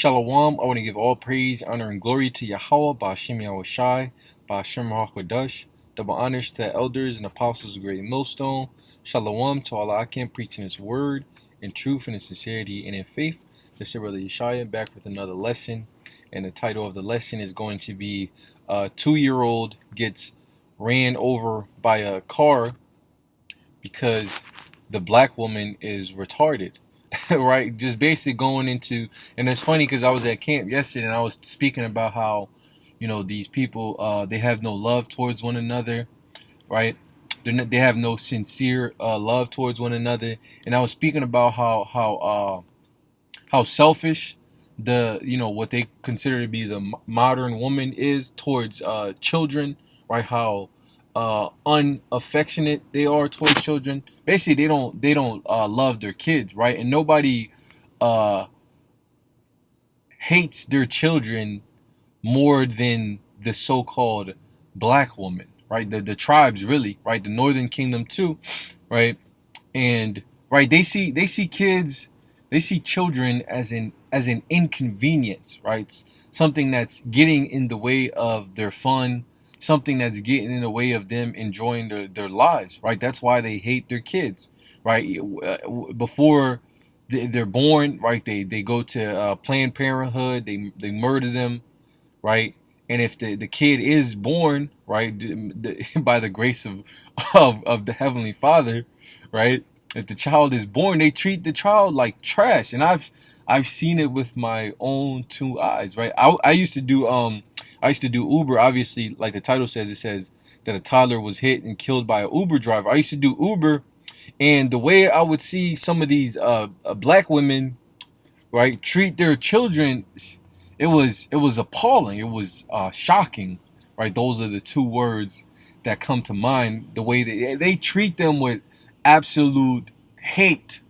Shalom, I want to give all praise, honor, and glory to Yahweh, Ba'ashem Yahushai, Ba'ashem HaKadosh. Double honors to the elders and apostles of Great Millstone. Shalom to all Akim preaching His word in truth and in sincerity and in faith. This is Brother Yeshaya back with another lesson. And the title of the lesson is going to be a 2-year-old gets ran over by a car because the black woman is retarded. Right, just basically going into, and it's funny because I was at camp yesterday and I was speaking about how, these people, they have no love towards one another, right? They have no sincere love towards one another, and I was speaking about how selfish what they consider to be the modern woman is towards children, right? How unaffectionate they are towards children. Basically, they don't love their kids, right? And nobody uh, hates their children more than the so-called black woman, right? The tribes, really, right? The Northern Kingdom too, right? And right, they see kids, they see children as an inconvenience, right? Something that's getting in the way of their fun, something that's getting in the way of them enjoying their lives, right? That's why they hate their kids, right? Before they're born, right? They go to Planned Parenthood, they murder them, right? And if the kid is born, right, by the grace of the Heavenly Father, right? If the child is born, they treat the child like trash, and I've seen it with my own two eyes, right? I used to do Uber. Obviously, like the title says, it says that a toddler was hit and killed by an Uber driver. I used to do Uber, and the way I would see some of these black women, right, treat their children, it was appalling. It was shocking, right? Those are the two words that come to mind. The way they treat them with absolute hate,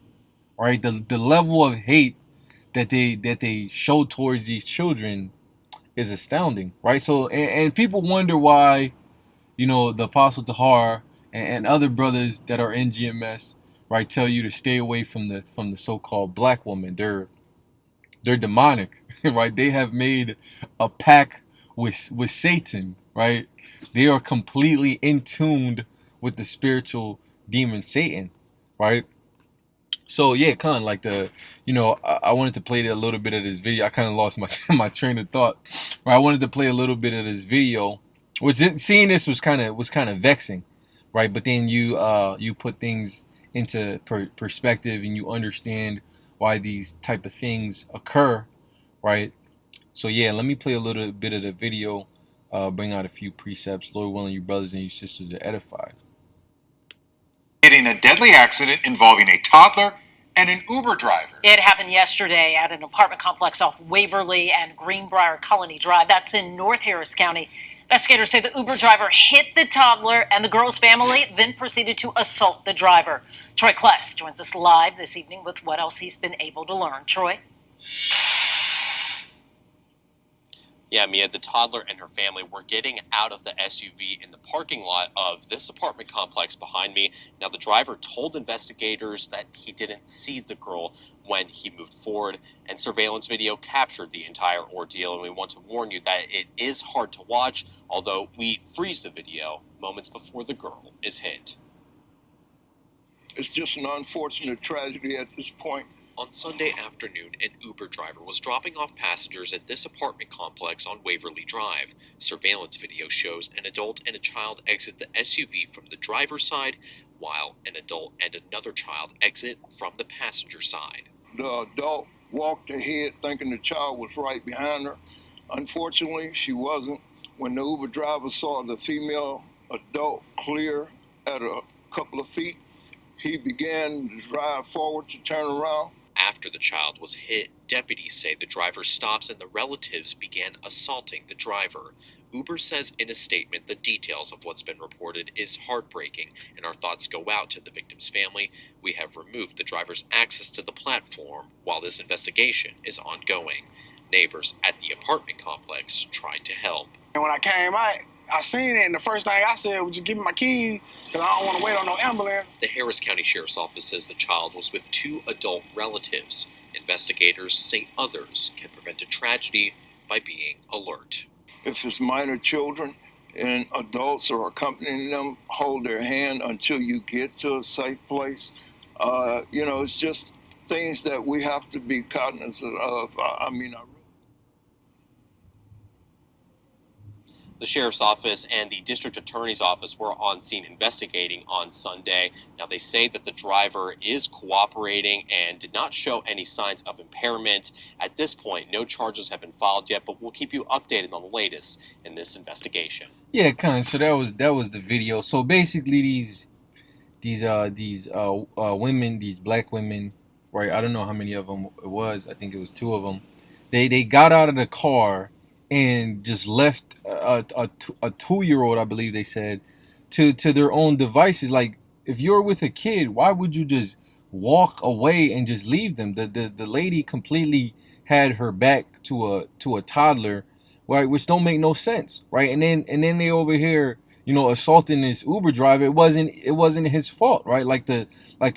right? The level of hate that they show towards these children is astounding, right? So and people wonder why, the Apostle Tahar and other brothers that are in GMS, right, tell you to stay away from the so-called black woman. They're demonic, right? They have made a pact with Satan, right? They are completely in tuned with the spiritual demon Satan, right? So yeah, kind of like I wanted to play a little bit of this video. I kind of lost my my train of thought. Right? I wanted to play a little bit of this video, which seeing this was kind of vexing, right? But then you put things into perspective and you understand why these type of things occur, right? So yeah, let me play a little bit of the video, bring out a few precepts. Lord willing, you brothers and you sisters are edified. In a deadly accident involving a toddler and an Uber driver. It happened yesterday at an apartment complex off Waverly and Greenbrier Colony Drive. That's in North Harris County. Investigators say the Uber driver hit the toddler and the girl's family, then proceeded to assault the driver. Troy Kless joins us live this evening with what else he's been able to learn. Troy? Yeah, Mia, the toddler and her family were getting out of the SUV in the parking lot of this apartment complex behind me. Now, the driver told investigators that he didn't see the girl when he moved forward, and surveillance video captured the entire ordeal. And we want to warn you that it is hard to watch, although we freeze the video moments before the girl is hit. It's just an unfortunate tragedy at this point. On Sunday afternoon, an Uber driver was dropping off passengers at this apartment complex on Waverly Drive. Surveillance video shows an adult and a child exit the SUV from the driver's side, while an adult and another child exit from the passenger side. The adult walked ahead thinking the child was right behind her. Unfortunately, she wasn't. When the Uber driver saw the female adult clear at a couple of feet, he began to drive forward to turn around. After the child was hit, deputies say the driver stops and the relatives began assaulting the driver. Uber says in a statement the details of what's been reported is heartbreaking, and our thoughts go out to the victim's family. We have removed the driver's access to the platform while this investigation is ongoing. Neighbors at the apartment complex tried to help. And when I came out, I seen it, and the first thing I said was just give me my keys, because I don't want to wait on no ambulance. The Harris County Sheriff's Office says the child was with two adult relatives. Investigators say others can prevent a tragedy by being alert. If it's minor children and adults are accompanying them, hold their hand until you get to a safe place. It's just things that we have to be cognizant of. The sheriff's office and the district attorney's office were on scene investigating on Sunday. Now, they say that the driver is cooperating and did not show any signs of impairment. At this point, no charges have been filed yet, but we'll keep you updated on the latest in this investigation. Yeah, kind of. So that was the video. So basically, these women, these black women, right? I don't know how many of them it was. I think it was two of them. They got out of the car and just left a 2-year-old, I believe they said, to their own devices. Like, if you're with a kid, why would you just walk away and just leave them? The lady completely had her back to a toddler, right? Which don't make no sense, right? And then they over here, assaulting this Uber driver. It wasn't his fault, right? Like the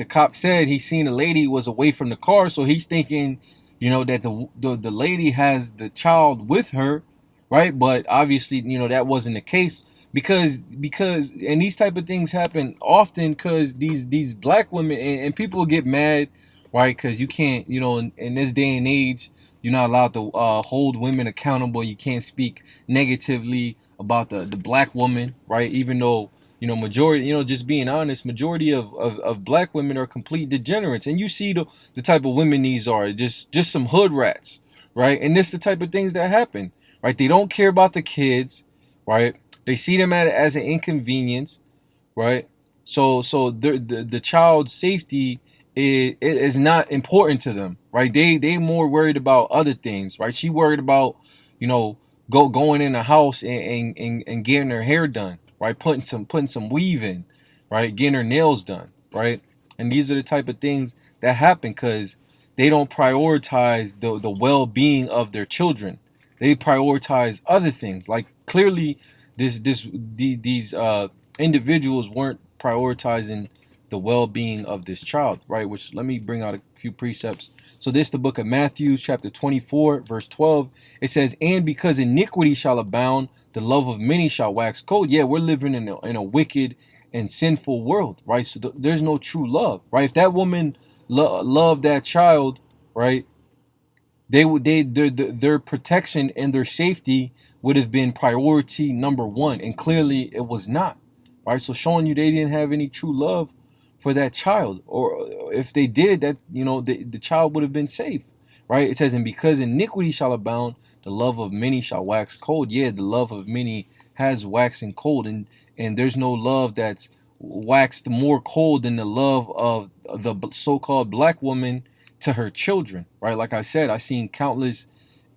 cop said, he seen a lady was away from the car, so he's thinking, that the lady has the child with her, right? But obviously, that wasn't the case, because and these type of things happen often because these black women and people get mad, right? Because you can't, in this day and age, you're not allowed to hold women accountable. You can't speak negatively about the black woman, right? Even though, majority, just being honest, majority of black women are complete degenerates. And you see the type of women these are, just some hood rats, right? And this the type of things that happen, right? They don't care about the kids, right? They see them as an inconvenience, right? So the child's safety is not important to them, right? They more worried about other things, right? She worried about, going in the house and getting her hair done, right? Putting some weave in, right? Getting her nails done, right? And these are the type of things that happen because they don't prioritize the well-being of their children. They prioritize other things. Like, clearly these individuals weren't prioritizing the well-being of this child, right? Which, let me bring out a few precepts. So this, the book of Matthew, chapter 24, verse 12. It says, "And because iniquity shall abound, the love of many shall wax cold." Yeah, we're living in a wicked and sinful world, right? So there's no true love, right? If that woman loved that child, right, their protection and their safety would have been priority number one, and clearly it was not, right? So showing you they didn't have any true love for that child, or if they did, that the child would have been safe, right? It says, "And because iniquity shall abound, the love of many shall wax cold." Yeah, the love of many has waxing cold, and there's no love that's waxed more cold than the love of the so-called black woman to her children, right? Like I said, I've seen countless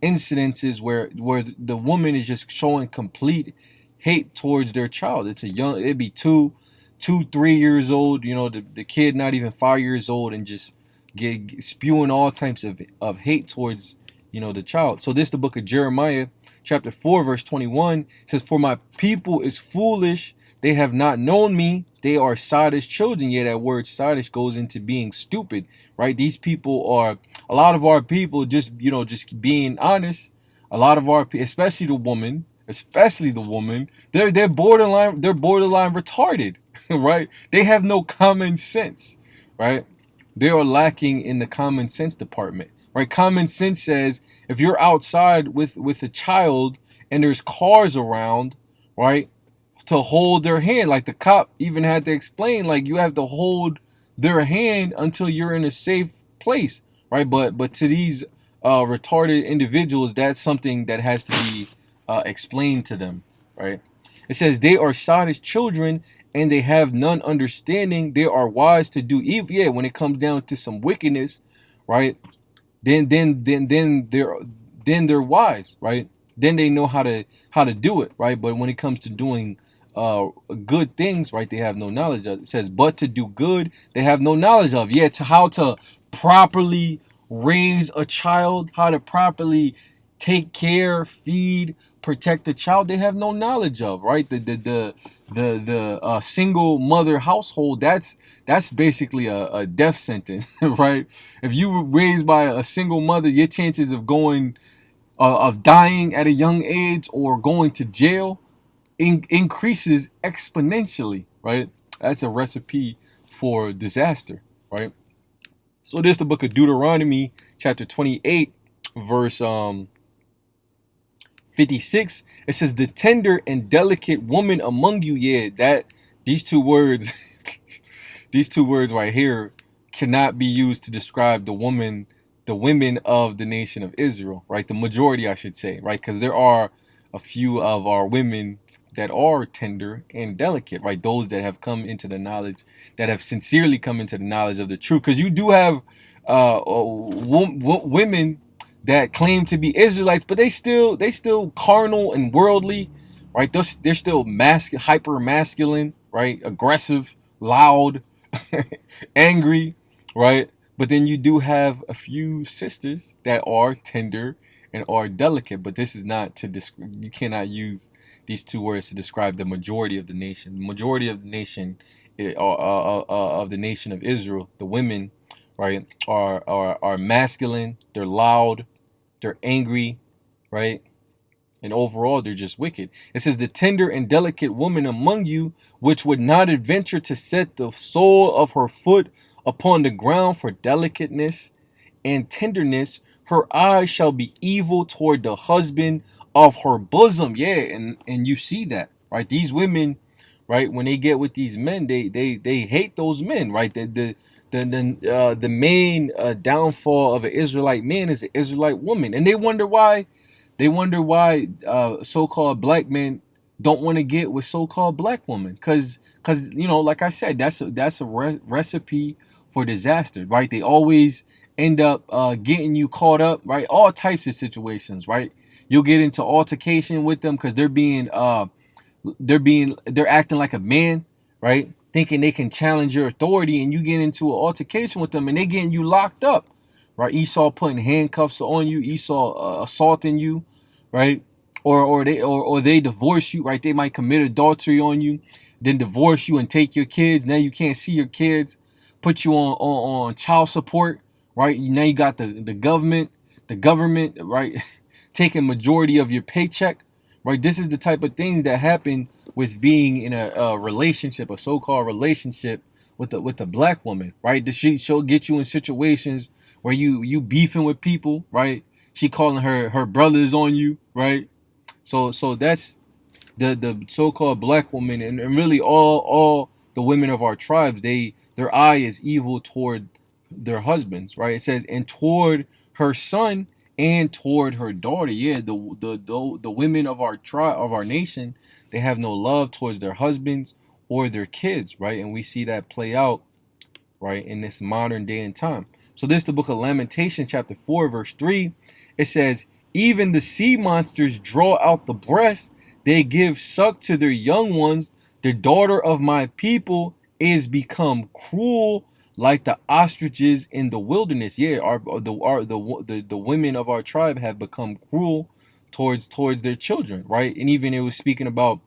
incidences where the woman is just showing complete hate towards their child. It'd be 2-3 years old, the kid not even 5 years old, and just get spewing all types of hate towards the child. So this, the book of Jeremiah, chapter 4, verse 21, says, "For my people is foolish, they have not known me, they are sottish children." Yeah, that word sottish goes into being stupid, right? These people are, a lot of our people, just being honest, a lot of our, especially the woman, they're borderline retarded, right? They have no common sense, right? They are lacking in the common sense department, right? Common sense says, if you're outside with a child and there's cars around, right, to hold their hand. Like the cop even had to explain, like, you have to hold their hand until you're in a safe place, right? But to these retarded individuals, that's something that has to be explained to them, right? It says, "They are sottish children, and they have none understanding. They are wise to do evil." Yeah, when it comes down to some wickedness, right? Then they're wise, right? Then they know how to do it, right? But when it comes to doing good things, right, they have no knowledge of. It says, "But to do good, they have no knowledge of." Yeah, to how to properly raise a child, how to properly take care, feed, protect the child they have no knowledge of, right? The single mother household, that's basically a death sentence, right? If you were raised by a single mother, your chances of of dying at a young age or going to jail increases exponentially, right? That's a recipe for disaster, right? So this is the book of Deuteronomy, chapter 28, verse 56. It says, the tender and delicate woman among you. Yeah, that these two words, these two words right here cannot be used to describe the women of the nation of Israel, right? The majority, I should say, right? Because there are a few of our women that are tender and delicate, right? Those that have come into the knowledge, that have sincerely come into the knowledge of the truth. Because you do have women that claim to be Israelites, but they still carnal and worldly, right? They're still hyper masculine, right? Aggressive, loud, angry, right? But then you do have a few sisters that are tender and are delicate. But this is not to describe. You cannot use these two words to describe the majority of the nation. The majority of the nation, of the nation of Israel, the women, right, are masculine. They're loud. They're angry, right? And overall, they're just wicked. It says, the tender and delicate woman among you, which would not adventure to set the sole of her foot upon the ground for delicateness and tenderness, her eyes shall be evil toward the husband of her bosom. Yeah, and you see that, right? These women, right, when they get with these men, they hate those men, right? The main downfall of an Israelite man is an Israelite woman, and they wonder why. So-called black men don't want to get with so-called black women, because like I said, that's a recipe for disaster, right? They always end up getting you caught up, right? All types of situations, right? You'll get into altercation with them because they're acting like a man, right? Thinking they can challenge your authority, and you get into an altercation with them, and they getting you locked up, right? Esau putting handcuffs on you, Esau assaulting you, right? Or they divorce you, right? They might commit adultery on you, then divorce you and take your kids. Now you can't see your kids, put you on child support, right? Now you got the government, right, taking majority of your paycheck, right? This is the type of things that happen with being in a relationship, a so-called relationship with a black woman, right? She'll get you in situations where you beefing with people, right? She calling her brothers on you, right? So that's the so-called black woman, and really all the women of our tribes. Their eye is evil toward their husbands, right? It says, and toward her son and toward her daughter. Yeah, the women of our tribe, of our nation, they have no love towards their husbands or their kids, right? And we see that play out, right, in this modern day and time. So this is the book of Lamentations, chapter 4, verse 3. It says, even the sea monsters draw out the breast, they give suck to their young ones. The daughter of my people is become cruel like the ostriches in the wilderness. Yeah, the women of our tribe have become cruel towards their children, right? And even it was speaking about,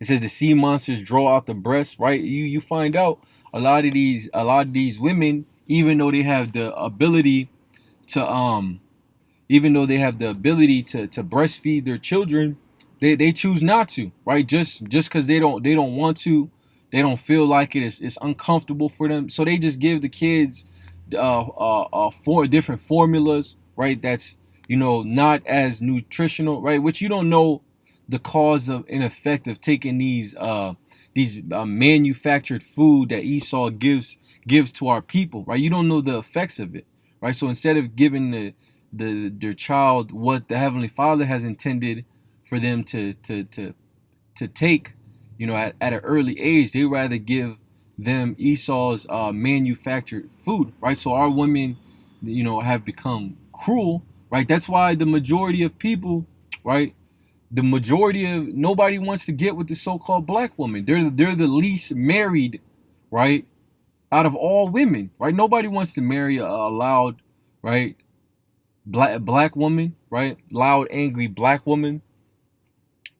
it says the sea monsters draw out the breast, right? You find out a lot of these women, even though they have the ability to breastfeed their children, they choose not to, right? Just because they don't want to, they don't feel like it's uncomfortable for them, so they just give the kids 4 different formulas, right? That's not as nutritional, right? Which you don't know the cause of and effect of taking these manufactured food that Esau gives to our people, right? You don't know the effects of it, right? So instead of giving their child what the Heavenly Father has intended for them to take, at an early age, they rather give them Esau's manufactured food, right? So our women, have become cruel, right? That's why the majority of people, right? Nobody wants to get with the so-called black woman. They're the least married, right? Out of all women, right? Nobody wants to marry a loud, right, black woman, right? right? Loud, angry black woman.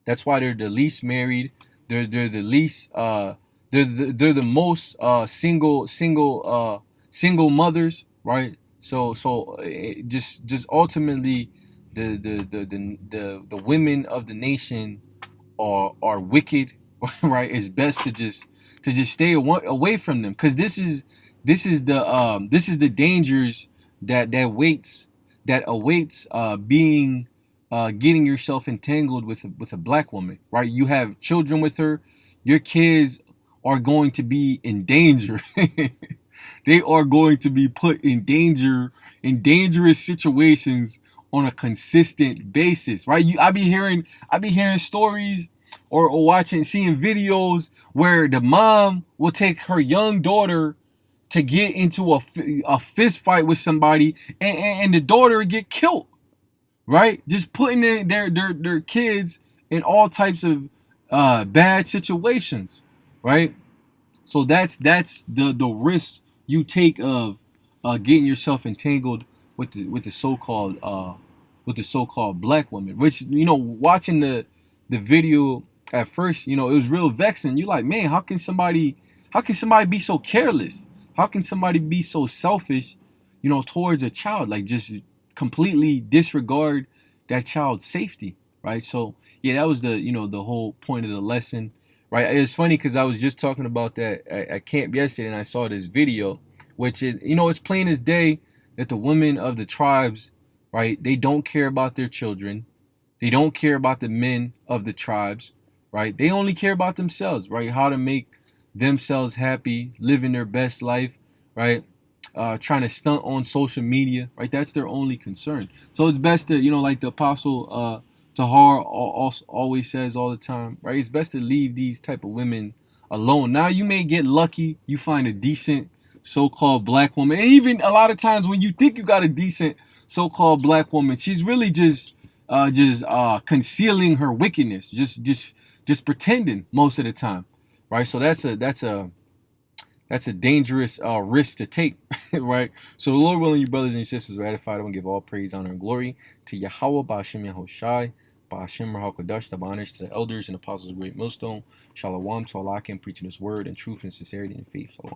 That's why they're the least married. They're the least they're the most single mothers, right? Just ultimately the women of the nation are wicked, right? It's best to just stay away from them, because this is the dangers that awaits being getting yourself entangled with a black woman, right? You have children with her. Your kids are going to be in danger. They are going to be put in danger, in dangerous situations on a consistent basis, right? I be hearing stories or seeing videos where the mom will take her young daughter to get into a fist fight with somebody, and the daughter get killed, right? Just putting their kids in all types of bad situations, right? So that's the risk you take of getting yourself entangled with the so-called black woman. Which, watching the video at first, it was real vexing. You're like, man, how can somebody be so careless? How can somebody be so selfish, towards a child? Like, just completely disregard that child's safety, right? So yeah, that was the whole point of the lesson. Right, it's funny because I was just talking about that at camp yesterday, and I saw this video, which it's plain as day that the women of the tribes, right, they don't care about their children, they don't care about the men of the tribes, right? They only care about themselves, right? How to make themselves happy, living their best life, right? Trying to stunt on social media, right? That's their only concern. So it's best to, like the apostle Tahar always says all the time, right? It's best to leave these type of women alone. Now you may get lucky, you find a decent so-called black woman, and even a lot of times when you think you got a decent so-called black woman, she's really just concealing her wickedness, just pretending most of the time, right? So that's a dangerous risk to take, right? So the Lord willing, you brothers and sisters are edified. I want to give all praise, honor, and glory to Yahweh, Ba'ashem Yahushai, Ba'ashem Rahakadosh, the honors to the elders and apostles of Great Millstone. Shalom to Allah, preaching His word in truth and sincerity and faith. Shalom.